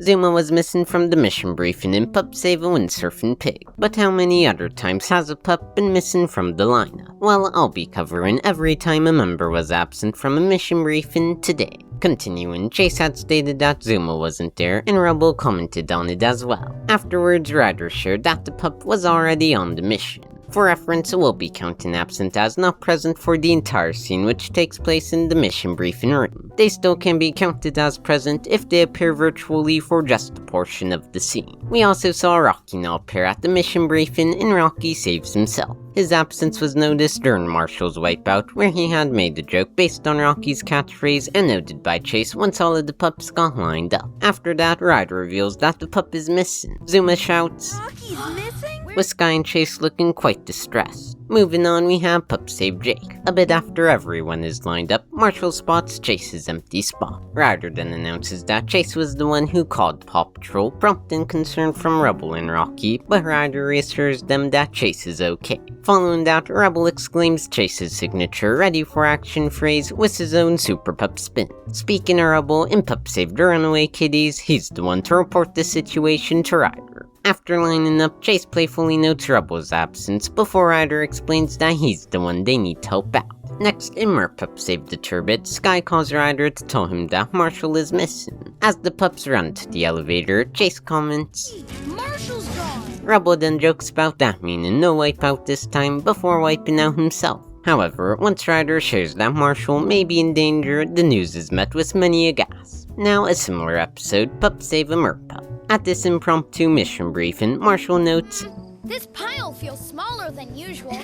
Zuma was missing from the mission briefing in Pup Save a Windsurfing Pig, but how many other times has a pup been missing from the lineup? Well, I'll be covering every time a member was absent from a mission briefing today. Continuing, Chase had stated that Zuma wasn't there, and Rubble commented on it as well. Afterwards, Ryder shared that the pup was already on the mission. For reference, we'll be counting absent as not present for the entire scene which takes place in the mission briefing room. They still can be counted as present if they appear virtually for just a portion of the scene. We also saw Rocky now appear at the mission briefing and Rocky saves himself. His absence was noticed during Marshall's wipeout, where he had made a joke based on Rocky's catchphrase and noted by Chase once all of the pups got lined up. After that, Ryder reveals that the pup is missing. Zuma shouts, "Rocky's missing?" with Sky and Chase looking quite distressed. Moving on, we have Pup Save Jake. A bit after everyone is lined up, Marshall spots Chase's empty spot. Ryder then announces that Chase was the one who called PAW Patrol, prompting concern from Rubble and Rocky, but Ryder reassures them that Chase is okay. Following that, Rubble exclaims Chase's signature ready for action phrase with his own Super Pup spin. Speaking of Rubble, in Pup Save the Runaway Kitties, he's the one to report the situation to Ryder. After lining up, Chase playfully notes Rubble's absence before Ryder explains that he's the one they need to help out. Next, in mer-pup Save the Turbot, Sky calls Ryder to tell him that Marshall is missing. As the pups run to the elevator, Chase comments, "Marshall's gone!" Rubble then jokes about that meaning no wipeout this time before wiping out himself. However, once Ryder shares that Marshall may be in danger, the news is met with many a gasp. Now, a similar episode, Pup Save a Mer-pup. At this impromptu mission briefing, Marshall notes, "This pile feels smaller than usual."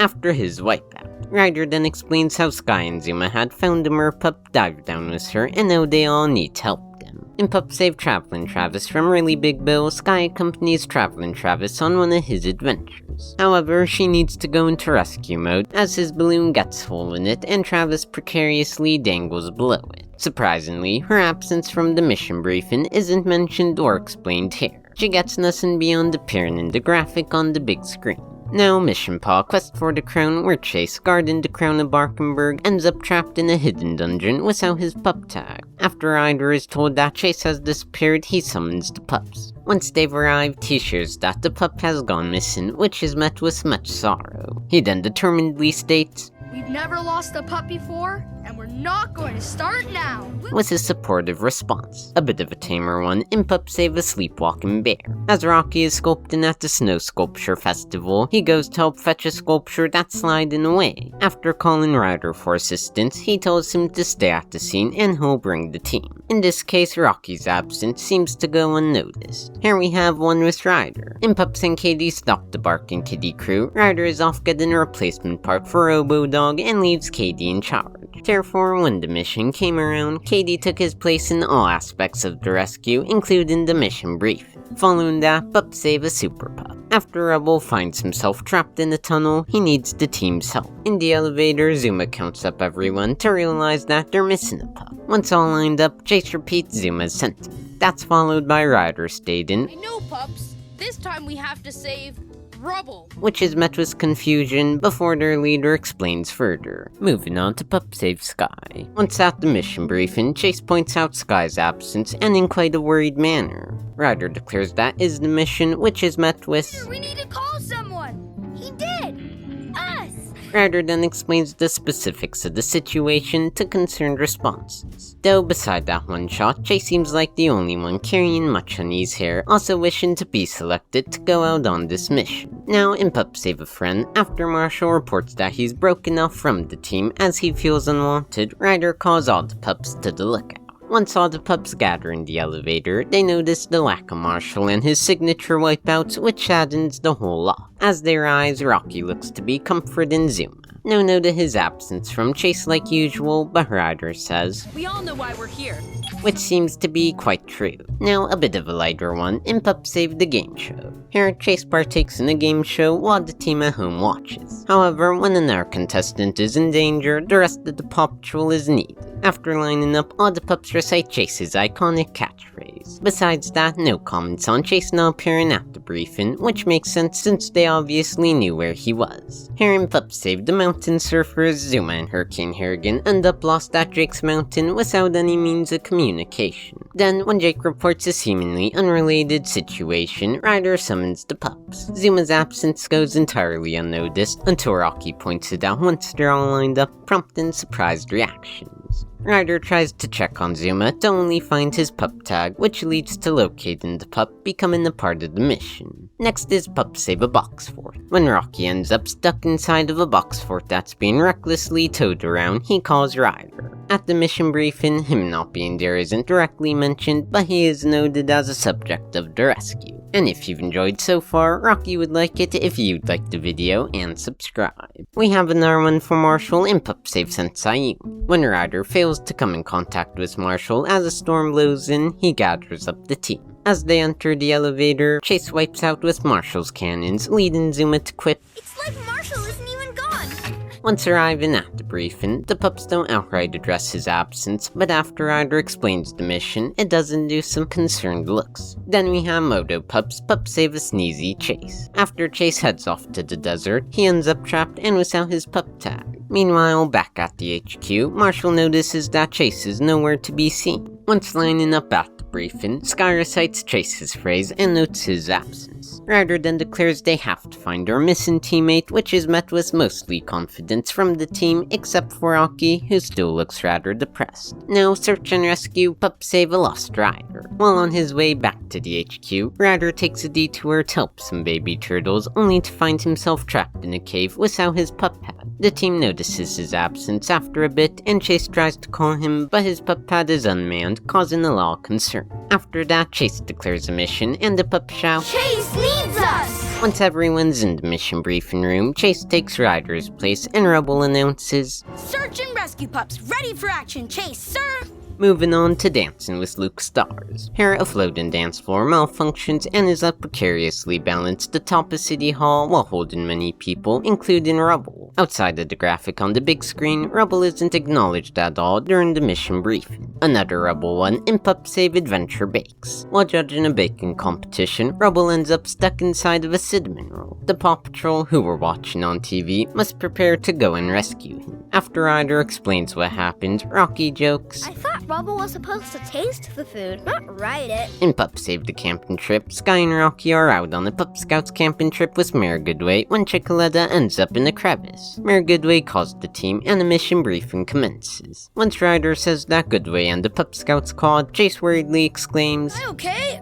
after his wipeout. Ryder then explains how Sky and Zuma had found the mer-pup, dived down with her, and now they all need to help them. In Pup Save Travelin' Travis from Really Big Bill, Sky accompanies Travelin' Travis on one of his adventures. However, she needs to go into rescue mode as his balloon gets a hole in it and Travis precariously dangles below it. Surprisingly, her absence from the mission briefing isn't mentioned or explained here. She gets nothing beyond appearing in the graphic on the big screen. Now, Mission Paw Quest for the Crown, where Chase, guarding the Crown of Barkenberg, ends up trapped in a hidden dungeon without his pup tag. After Ryder is told that Chase has disappeared, he summons the pups. Once they've arrived, he shares that the pup has gone missing, which is met with much sorrow. He then determinedly states, "We've never lost a pup before, and we're not going to start now." with his supportive response. A bit of a tamer one in Pup Save a Sleepwalking Bear. As Rocky is sculpting at the Snow Sculpture Festival, he goes to help fetch a sculpture that's sliding away. After calling Ryder for assistance, he tells him to stay at the scene and he'll bring the team. In this case, Rocky's absence seems to go unnoticed. Here we have one with Ryder. In Pups and Katie Stop the Barking Kitty crew, Ryder is off getting a replacement part for Robo Dog and leaves Katie in charge. Therefore, when the mission came around, Katie took his place in all aspects of the rescue, including the mission briefing. Following that, Pup Save a Super Pup. After Rubble finds himself trapped in a tunnel, he needs the team's help. In the elevator, Zuma counts up everyone to realize that they're missing a pup. Once all lined up, Chase repeats Zuma's sentiment. That's followed by Ryder stating, "I know, pups. This time we have to save Rubble." which is met with confusion before their leader explains further. Moving on to Pup Save Sky. Once at the mission briefing, Chase points out Sky's absence and in quite a worried manner. Ryder declares that is the mission, which is met with, "We need to call someone." "He did. Us." Ryder then explains the specifics of the situation to concerned responses. Though beside that one shot, Chase seems like the only one carrying much unease here, also wishing to be selected to go out on this mission. Now, in Pup Save a Friend, after Marshall reports that he's broken off from the team as he feels unwanted, Ryder calls all the pups to the lookout. Once all the pups gather in the elevator, they notice the lack of Marshall and his signature wipeouts, which saddens the whole lot. As they rise, Rocky looks to be comforting Zuma. No note of his absence from Chase like usual, but Ryder says, "We all know why we're here." which seems to be quite true. Now, a bit of a lighter one in Pup Save the Game Show. Here, Chase partakes in a game show while the team at home watches. However, when another contestant is in danger, the rest of the PAW Patrol is needed. After lining up, all the pups recite Chase's iconic catchphrase. Besides that, no comments on Chase not appearing at the briefing, which makes sense since they obviously knew where he was. Hare and Pup save the mountain surfers. Zuma and Hurricane Harrigan end up lost at Jake's mountain without any means of communication. Then, when Jake reports a seemingly unrelated situation, Ryder summons the pups. Zuma's absence goes entirely unnoticed until Rocky points it out once they're all lined up, prompting surprised reactions. Ryder tries to check on Zuma to only find his pup tag, which leads to locating the pup, becoming a part of the mission. Next is Pup Save a Box Fort. When Rocky ends up stuck inside of a box fort that's being recklessly towed around, he calls Ryder. At the mission briefing, him not being there isn't directly mentioned, but he is noted as a subject of the rescue. And if you've enjoyed so far, Rocky would like it if you'd like the video and subscribe. We have another one for Marshall in Pup Save Sensei. When Ryder fails to come in contact with Marshall as a storm blows in, he gathers up the team. As they enter the elevator, Chase wipes out with Marshall's cannons, leading Zuma to quit. It's like Marshall isn't even gone. Once arriving at the briefing, the pups don't outright address his absence, but after Ryder explains the mission, it does induce some concerned looks. Then we have Moto Pups save a sneezy Chase. After Chase heads off to the desert, he ends up trapped and without his pup tag. Meanwhile, back at the HQ, Marshall notices that Chase is nowhere to be seen. Once lining up at the briefing, Sky recites Chase's phrase and notes his absence. Ryder then declares they have to find their missing teammate, which is met with mostly confidence from the team except for Rocky, who still looks rather depressed. Now, search and rescue Pup Save a lost Ryder. While on his way back to the HQ, Ryder takes a detour to help some baby turtles, only to find himself trapped in a cave without his pup pad. The team notices his absence after a bit, and Chase tries to call him, but his pup pad is unmanned, causing a lot of concern. After that, Chase declares a mission, and the pups shout, Chase needs us! Once everyone's in the mission briefing room, Chase takes Ryder's place, and Rubble announces, Search and rescue pups, ready for action, Chase, sir! Moving on to Dancing with Luke Stars. Here, a floating dance floor malfunctions and is up precariously balanced atop a city hall while holding many people, including Rubble. Outside of the graphic on the big screen, Rubble isn't acknowledged at all during the mission briefing. Another Rubble one in Pup Save Adventure Bakes. While judging a baking competition, Rubble ends up stuck inside of a cinnamon roll. The PAW Patrol, who were watching on TV, must prepare to go and rescue him. After Ryder explains what happened, Rocky jokes, I thought Rubble was supposed to taste the food, not write it. In Pup Save the Camping Trip, Sky and Rocky are out on a Pup Scouts camping trip with Mayor Goodway when Chicoletta ends up in a crevice. Mayor Goodway calls the team and a mission briefing commences. Once Ryder says that Goodway and the Pup Scouts called, Chase worriedly exclaims, Am I okay?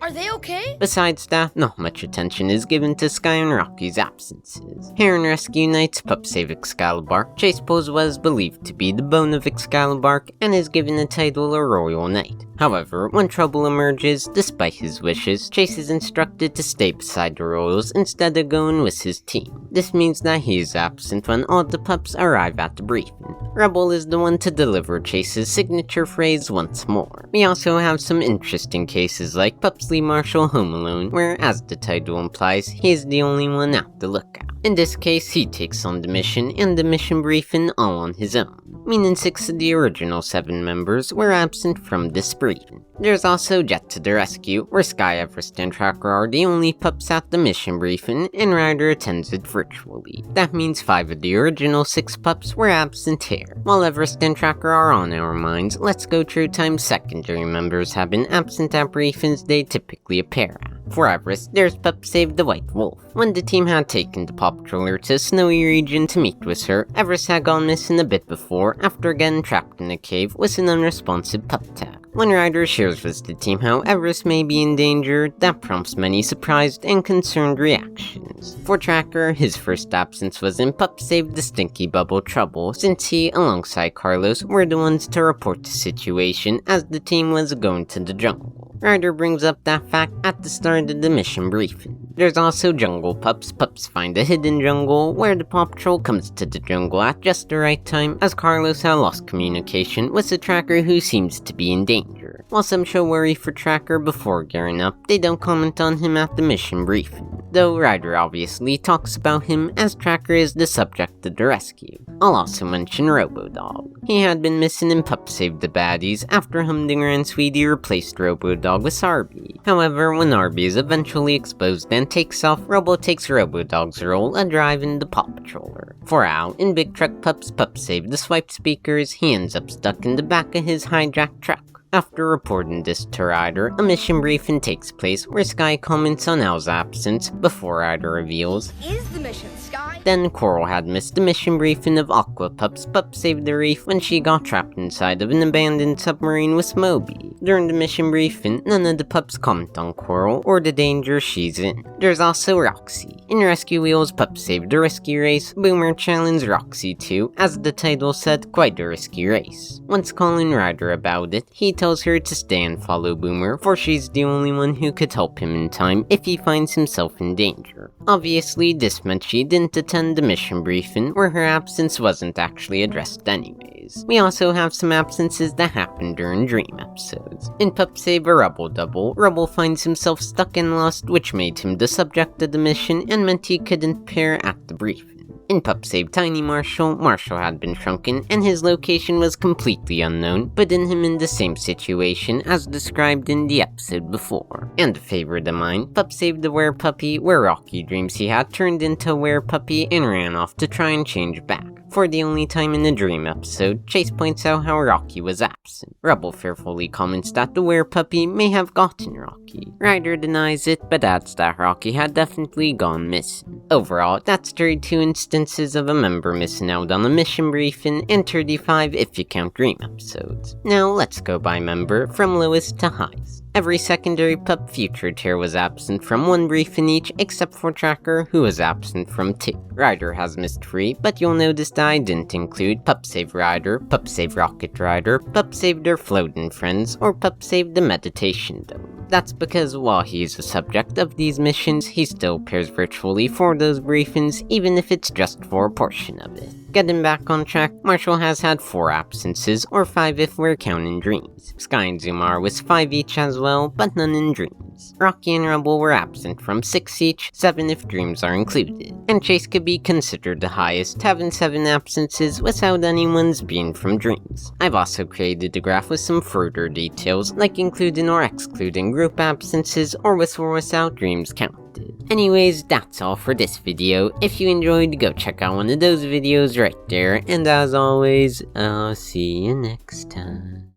Are they okay? Besides that, not much attention is given to Sky and Rocky's absences. Here in Rescue Nights Pup Save Excalibur, Chase pulls what is believed to be the bone of Excalibur and is given the title a Royal Knight. However, when trouble emerges, despite his wishes, Chase is instructed to stay beside the royals instead of going with his team. This means that he is absent when all the pups arrive at the briefing. Rebel is the one to deliver Chase's signature phrase once more. We also have some interesting cases like Pupsley Marshall Home Alone, where, as the title implies, he is the only one at the lookout. In this case, he takes on the mission and the mission briefing all on his own, meaning 6 of the original 7 members were absent from this briefing. There's also Jet to the Rescue, where Sky, Everest, and Tracker are the only pups at the mission briefing, and Ryder attends it virtually. That means 5 of the original 6 pups were absent here. While Everest and Tracker are on our minds, let's go through times secondary members have been absent at briefings they typically appear at. For Everest, there's Pup Save the White Wolf. When the team had taken the PAW Patroller to a snowy region to meet with her, Everest had gone missing a bit before after getting trapped in a cave with an unresponsive pup tag. When Ryder shares with the team how Everest may be in danger, that prompts many surprised and concerned reactions. For Tracker, his first absence was in Pup Save the Stinky Bubble Trouble, since he, alongside Carlos, were the ones to report the situation as the team was going to the jungle. Ryder brings up that fact at the start of the mission briefing. There's also Jungle Pups. Pups find a hidden jungle, where the PAW Patrol comes to the jungle at just the right time, as Carlos had lost communication with a Tracker who seems to be in danger. While some show worry for Tracker before gearing up, they don't comment on him at the mission briefing. though Ryder obviously talks about him as Tracker is the subject of the rescue. I'll also mention Robodog. He had been missing and Pup saved the baddies after Humdinger and Sweetie replaced Robodog with Arby. However, when Arby is eventually exposed and takes off, Robo takes Robodog's role of driving the PAW Patroller. For out, in Big Truck Pups, Pup saved the swipe speakers, he ends up stuck in the back of his hijacked truck. After reporting this to Ryder, a mission briefing takes place where Sky comments on Al's absence before Ryder reveals, Is the mission, Sky? then Coral had missed the mission briefing of Aqua Pups. Pup saved the reef when she got trapped inside of an abandoned submarine with Moby. During the mission briefing, none of the pups comment on Coral or the danger she's in. There's also Roxy. In Rescue Wheels, Pup saved the rescue race. Boomer challenged Roxy to, as the title said, quite a risky race. Once calling Ryder about it, he tells her to stay and follow Boomer, for she's the only one who could help him in time if he finds himself in danger. Obviously, this meant she didn't attend the mission briefing, where her absence wasn't actually addressed anyways. We also have some absences that happened during dream episodes. In Pup Save a Rubble Double, Rubble finds himself stuck and lost, which made him the subject of the mission and meant he couldn't appear at the briefing. In Pup Save Tiny Marshall, Marshall had been shrunken and his location was completely unknown, putting him in the same situation as described in the episode before. And a favorite of mine, Pup Saved the Were-Puppy, where Rocky dreams he had turned into a were-puppy and ran off to try and change back. For the only time in the dream episode, Chase points out how Rocky was absent. Rubble fearfully comments that the were-puppy may have gotten Rocky. Ryder denies it, but adds that Rocky had definitely gone missing. Overall, that's 32 instances of a member missing out on a mission briefing, and 35 if you count dream episodes. Now let's go by member, from lowest to highest. Every secondary pup featured here was absent from one briefing each, except for Tracker, who was absent from 2. Ryder has missed 3, but you'll notice that I didn't include Pup Save Ryder, Pup Save Rocket Rider, Pup Save their floating friends, or Pup Save the meditation dome. That's because while he's the subject of these missions, he still appears virtually for those briefings, even if it's just for a portion of it. Getting back on track, Marshall has had 4 absences, or 5 if we're counting dreams. Sky and Zumar was 5 each as well, but none in dreams. Rocky and Rubble were absent from 6 each, 7 if dreams are included. And Chase could be considered the highest, having 7 absences without anyone's being from dreams. I've also created a graph with some further details, like including or excluding group absences, or with or without dreams counted. Anyways, that's all for this video. If you enjoyed, go check out one of those videos right there, and as always, I'll see you next time.